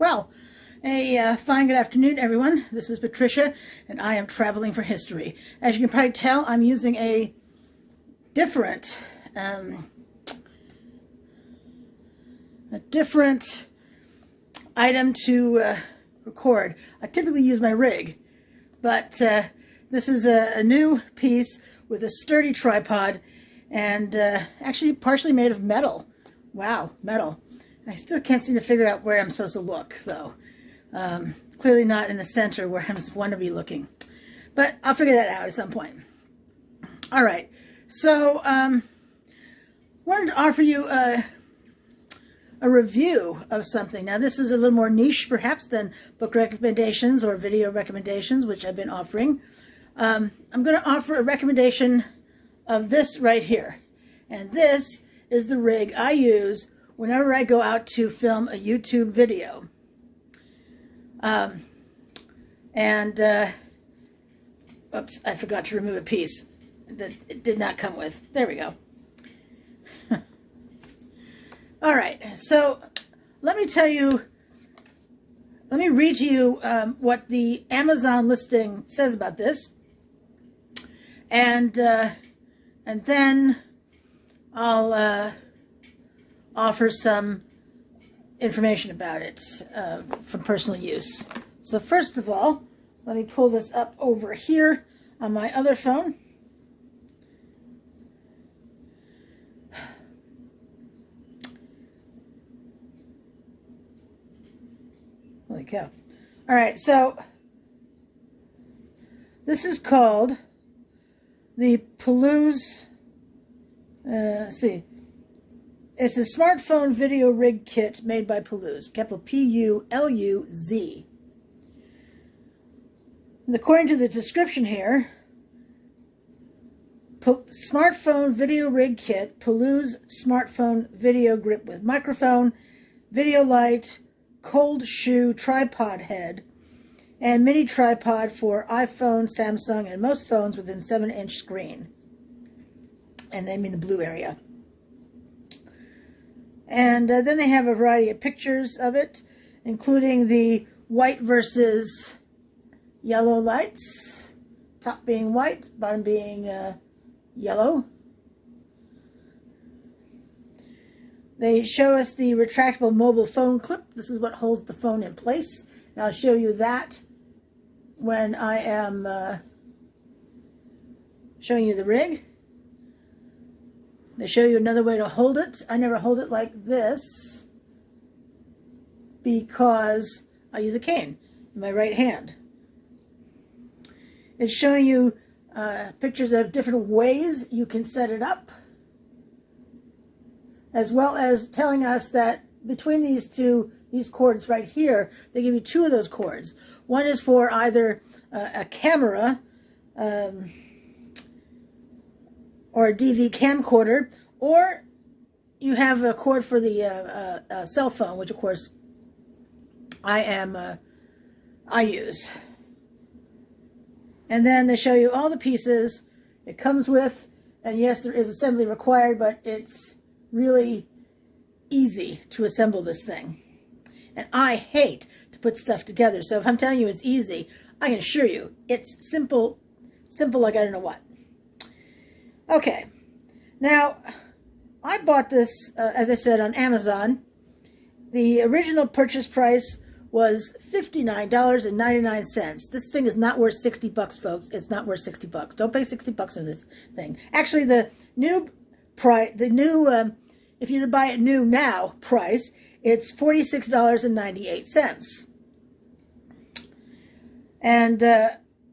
Well, a fine good afternoon, everyone. This is Patricia, and I am traveling for history. As you can probably tell, I'm using a different item to record. I typically use my rig, but this is a new piece with a sturdy tripod and actually partially made of metal. Wow, metal. I still can't seem to figure out where I'm supposed to look, though. Clearly not in the center where I'm supposed to be looking. But I'll figure that out at some point. All right. So, wanted to offer you a review of something. Now, this is a little more niche, perhaps, than book recommendations or video recommendations, which I've been offering. I'm going to offer a recommendation of this right here. And this is the rig I use whenever I go out to film a YouTube video. Oops, I forgot to remove a piece that it did not come with. There we go. All right, so let me read to you what the Amazon listing says about this, and then I'll offer some information about it from personal use. So first of all, let me pull this up over here on my other phone. Holy cow. All right, so this is called the Puluz, let's see. It's a smartphone video rig kit made by Puluz, capital P-U-L-U-Z. And according to the description here, smartphone video rig kit, Puluz smartphone video grip with microphone, video light, cold shoe tripod head, and mini tripod for iPhone, Samsung, and most phones within 7-inch screen. And they mean the blue area. And then they have a variety of pictures of it, including the white versus yellow lights, top being white, bottom being yellow. They show us the retractable mobile phone clip. This is what holds the phone in place. And I'll show you that when I am showing you the rig. They show you another way to hold it. I never hold it like this because I use a cane in my right hand. It's showing you pictures of different ways you can set it up, as well as telling us that between these cords right here, they give you two of those cords. One is for either a camera, or a DV camcorder, or you have a cord for the cell phone, which of course I use. And then they show you all the pieces it comes with, and yes, there is assembly required, but it's really easy to assemble this thing. And I hate to put stuff together, so if I'm telling you it's easy, I can assure you it's simple like I don't know what. Okay, now I bought this, as I said, on Amazon. The original purchase price was $59.99. This thing is not worth 60 bucks, folks. It's not worth 60 bucks. Don't pay 60 bucks on this thing. Actually, the new price, if you buy it new now price, it's $46.98. And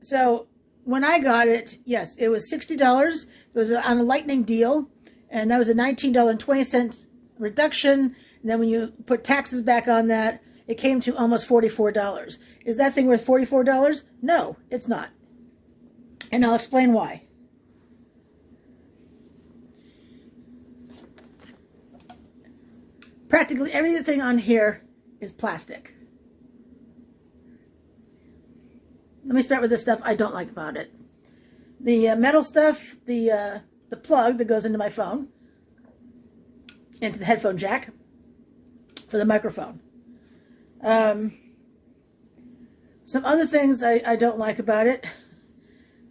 so when I got it, yes, it was $60. It was on a lightning deal, and that was a $19.20 reduction. And then when you put taxes back on that, it came to almost $44. Is that thing worth $44? No, it's not. And I'll explain why. Practically everything on here is plastic. Let me start with the stuff I don't like about it. The metal stuff, the plug that goes into my phone, into the headphone jack for the microphone. Some other things I don't like about it.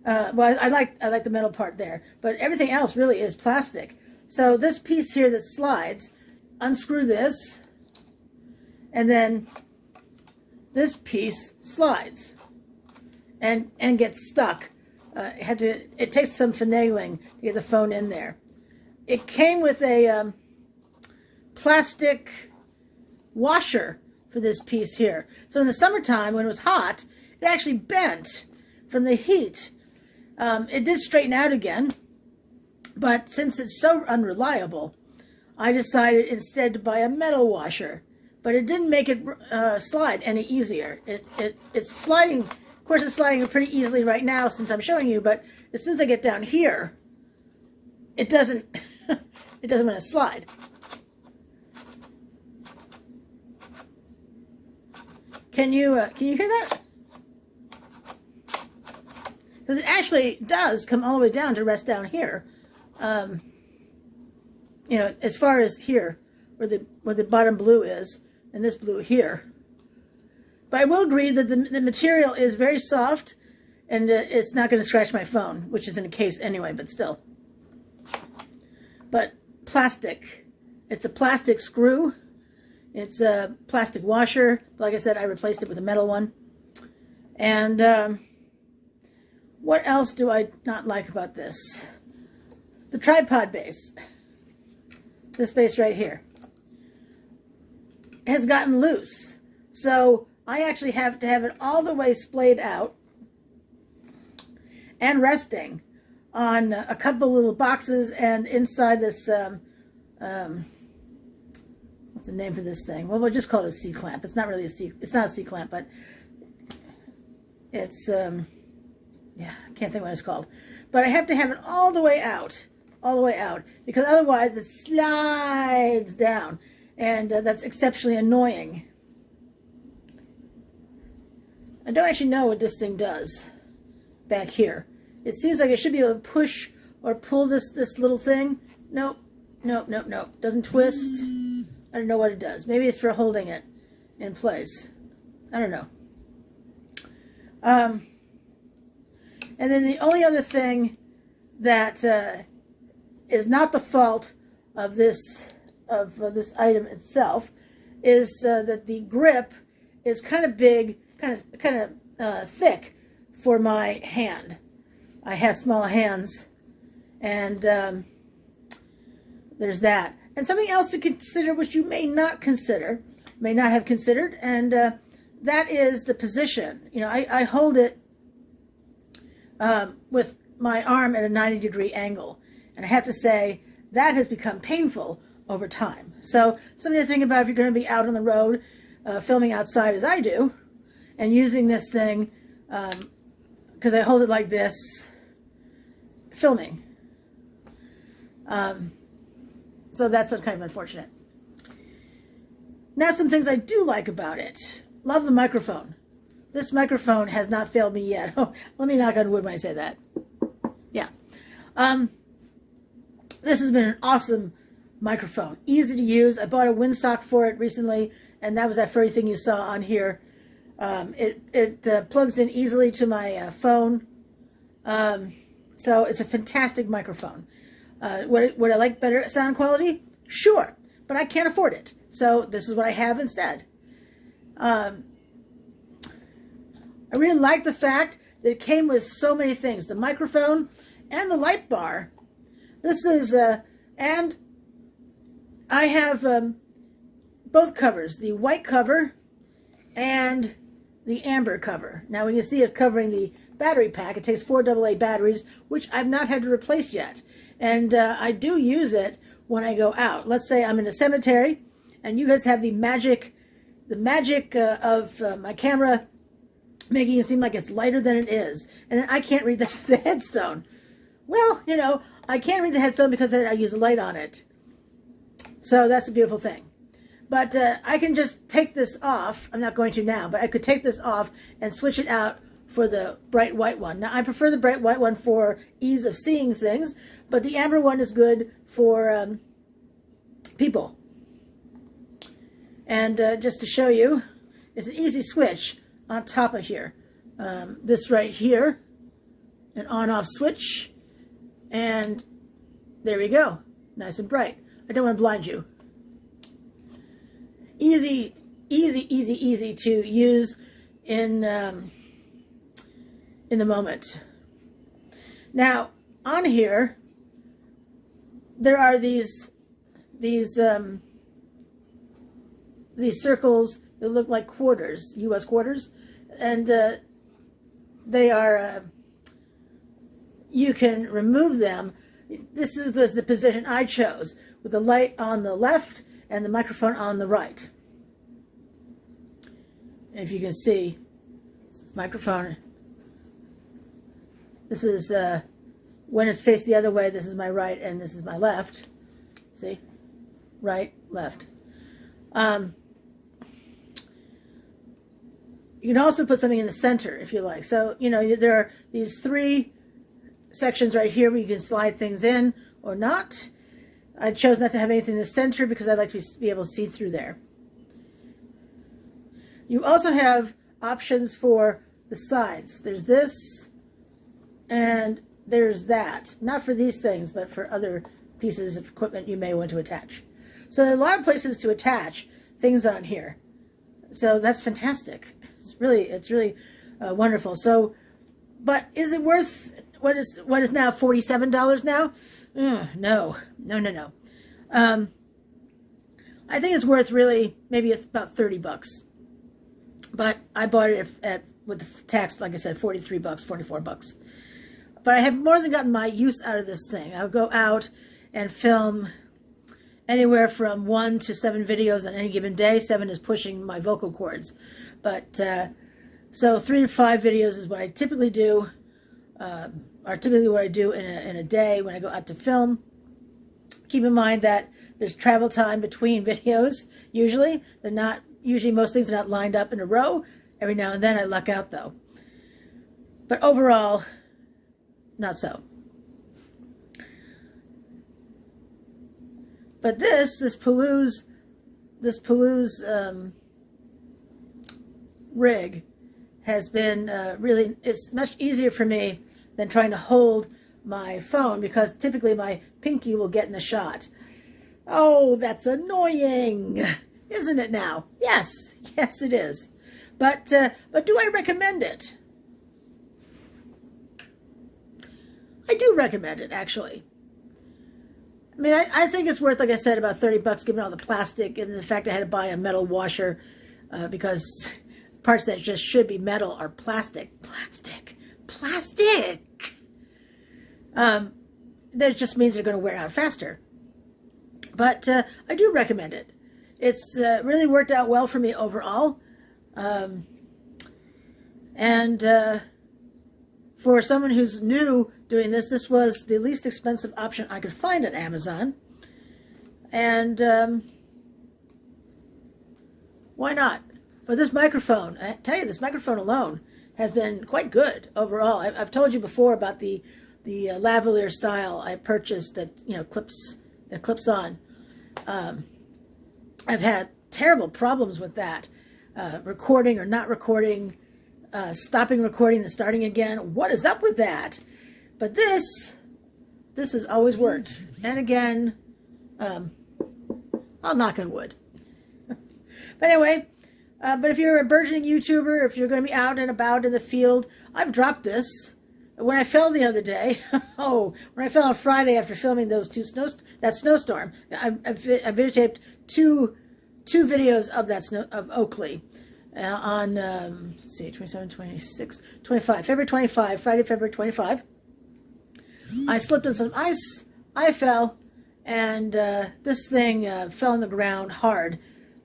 Well, I like the metal part there, but everything else really is plastic. So this piece here that slides, unscrew this, and then this piece slides and gets stuck. It takes some finagling to get the phone in there. It came with a plastic washer for this piece here. So in the summertime, when it was hot, it actually bent from the heat. It did straighten out again, but since it's so unreliable, I decided instead to buy a metal washer. But it didn't make it slide any easier. It's sliding. Of course, it's sliding pretty easily right now since I'm showing you. But as soon as I get down here, it doesn't. It doesn't want to slide. Can you hear that? Because it actually does come all the way down to rest down here. You know, as far as here, where the bottom blue is, and this blue here. But I will agree that the material is very soft, and it's not going to scratch my phone, which is in a case anyway, but still. But plastic. It's a plastic screw. It's a plastic washer. Like I said, I replaced it with a metal one. And what else do I not like about this? The tripod base. This base right here has gotten loose. So I actually have to have it all the way splayed out and resting on a couple little boxes and inside this, what's the name for this thing? Well, we'll just call it a C-clamp. It's not really a C, it's not a C-clamp, but it's, yeah, I can't think what it's called. But I have to have it all the way out, because otherwise it slides down, and that's exceptionally annoying. I don't actually know what this thing does back here. It seems like it should be able to push or pull this little thing. Nope, nope, nope, nope. Doesn't twist. I don't know what it does. Maybe it's for holding it in place. I don't know. And then the only other thing that is not the fault of this item itself is that the grip is kind of big, kind of thick for my hand. I have small hands, and there's that. And something else to consider, which you may not have considered, and that is the position. You know, I hold it with my arm at a 90-degree angle, and I have to say that has become painful over time. So something to think about if you're going to be out on the road filming outside, as I do, and using this thing, because I hold it like this, filming. So that's kind of unfortunate. Now some things I do like about it. Love the microphone. This microphone has not failed me yet. Oh, let me knock on wood when I say that. Yeah. This has been an awesome microphone. Easy to use. I bought a windsock for it recently, and that was that furry thing you saw on here. It plugs in easily to my phone. So it's a fantastic microphone. Would I like better sound quality? Sure, but I can't afford it. So this is what I have instead. I really like the fact that it came with so many things. The microphone and the light bar. This is, and I have both covers, the white cover and the amber cover. Now we can see it's covering the battery pack. It takes 4 AA batteries, which I've not had to replace yet. And I do use it when I go out. Let's say I'm in a cemetery, and you guys have the magic of my camera making it seem like it's lighter than it is. And then I can't read the headstone. Well, you know, I can't read the headstone because I use a light on it. So that's a beautiful thing. But I can just take this off. I'm not going to now, but I could take this off and switch it out for the bright white one. Now, I prefer the bright white one for ease of seeing things, but the amber one is good for people. And just to show you, it's an easy switch on top of here. This right here, an on-off switch, and there we go, nice and bright. I don't want to blind you. Easy, easy, easy, easy to use in the moment. Now, on here, there are these circles that look like quarters, U.S. quarters, and they are, you can remove them. This was the position I chose, with the light on the left and the microphone on the right. And if you can see, microphone, this is, when it's faced the other way, this is my right and this is my left. See? Right, left. You can also put something in the center if you like. So, you know, there are these 3 sections right here where you can slide things in or not. I chose not to have anything in the center because I'd like to be able to see through there. You also have options for the sides. There's this and there's that. Not for these things, but for other pieces of equipment you may want to attach. So there are a lot of places to attach things on here. So that's fantastic. It's really wonderful. So, but is it worth what is now $47 now? No. I think it's worth really maybe about $30. But I bought it with the tax, like I said, $43, $44. But I have more than gotten my use out of this thing. I'll go out and film anywhere from 1 to 7 videos on any given day. 7 is pushing my vocal cords. But, so 3 to 5 videos is what I typically do, or typically what I do in a day when I go out to film. Keep in mind that there's travel time between videos, usually. They're not, usually most things are not lined up in a row. Every now and then I luck out, though. But overall, not so. But this Puluz rig has been really, it's much easier for me than trying to hold my phone, because typically my pinky will get in the shot. Oh, that's annoying, isn't it now? Yes, it is. But do I recommend it? I do recommend it, actually. I mean, I think it's worth, like I said, about $30, given all the plastic and the fact I had to buy a metal washer because parts that just should be metal are plastic. Plastic! That just means they're going to wear out faster. But I do recommend it. It's really worked out well for me overall. For someone who's new doing this, this was the least expensive option I could find on Amazon. And why not? But this microphone, I tell you, this microphone alone has been quite good overall. I've told you before about the lavalier style I purchased that, you know, clips on. I've had terrible problems with that, recording or not recording, stopping recording and starting again. What is up with that? But this has always worked. And again, I'll knock on wood. But anyway, but if you're a burgeoning YouTuber, if you're going to be out and about in the field, I've dropped this. When I fell the other day, when I fell on Friday after filming those that snowstorm, I videotaped two videos of that of Oakley on, let's see, 27, 26, 25, February 25, Friday, February 25. I slipped on some ice, I fell, and this thing fell on the ground hard,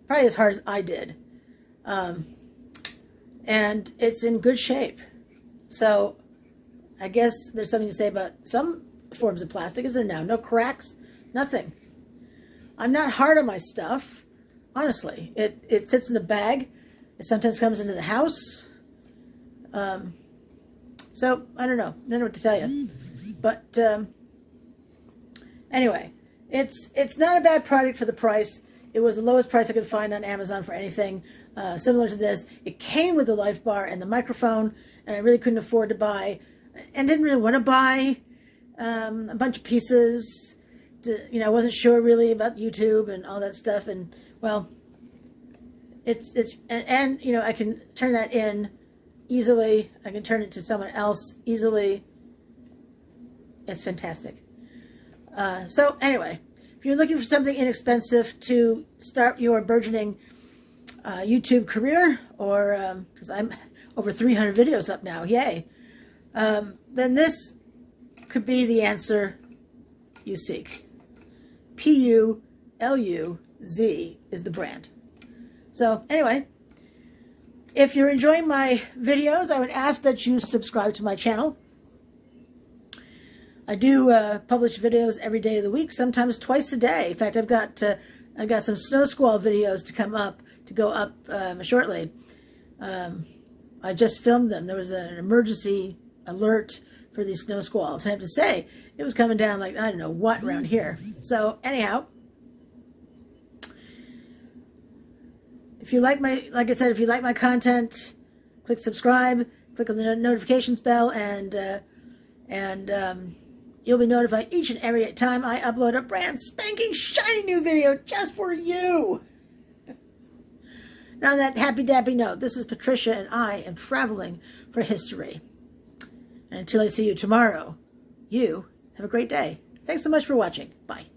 probably as hard as I did. And it's in good shape. So I guess there's something to say about some forms of plastic. Is there now? No cracks, nothing. I'm not hard on my stuff, honestly. It sits in a bag. It sometimes comes into the house. So I don't know. I don't know what to tell you. But anyway, it's not a bad product for the price. It was the lowest price I could find on Amazon for anything similar to this. It came with the life bar and the microphone, and I really couldn't afford to buy, and didn't really want to buy a bunch of pieces. I wasn't sure really about YouTube and all that stuff, and well, and I can turn that in easily. I can turn it to someone else easily. It's fantastic. So anyway, if you're looking for something inexpensive to start your burgeoning YouTube career, or because I'm over 300 videos up now, yay, then this could be the answer you seek. Puluz is the brand. So anyway, if you're enjoying my videos, I would ask that you subscribe to my channel. I do publish videos every day of the week, sometimes twice a day. In fact, I've got some snow squall videos to go up shortly. I just filmed them. There was an emergency alert for these snow squalls. I have to say, it was coming down like I don't know what around here. So anyhow, if you like like I said, if you like my content, click subscribe, click on the notifications bell, and you'll be notified each and every time I upload a brand spanking shiny new video just for you. And on that happy dappy note, this is Patricia, and I am traveling for history. And until I see you tomorrow, you have a great day. Thanks so much for watching. Bye.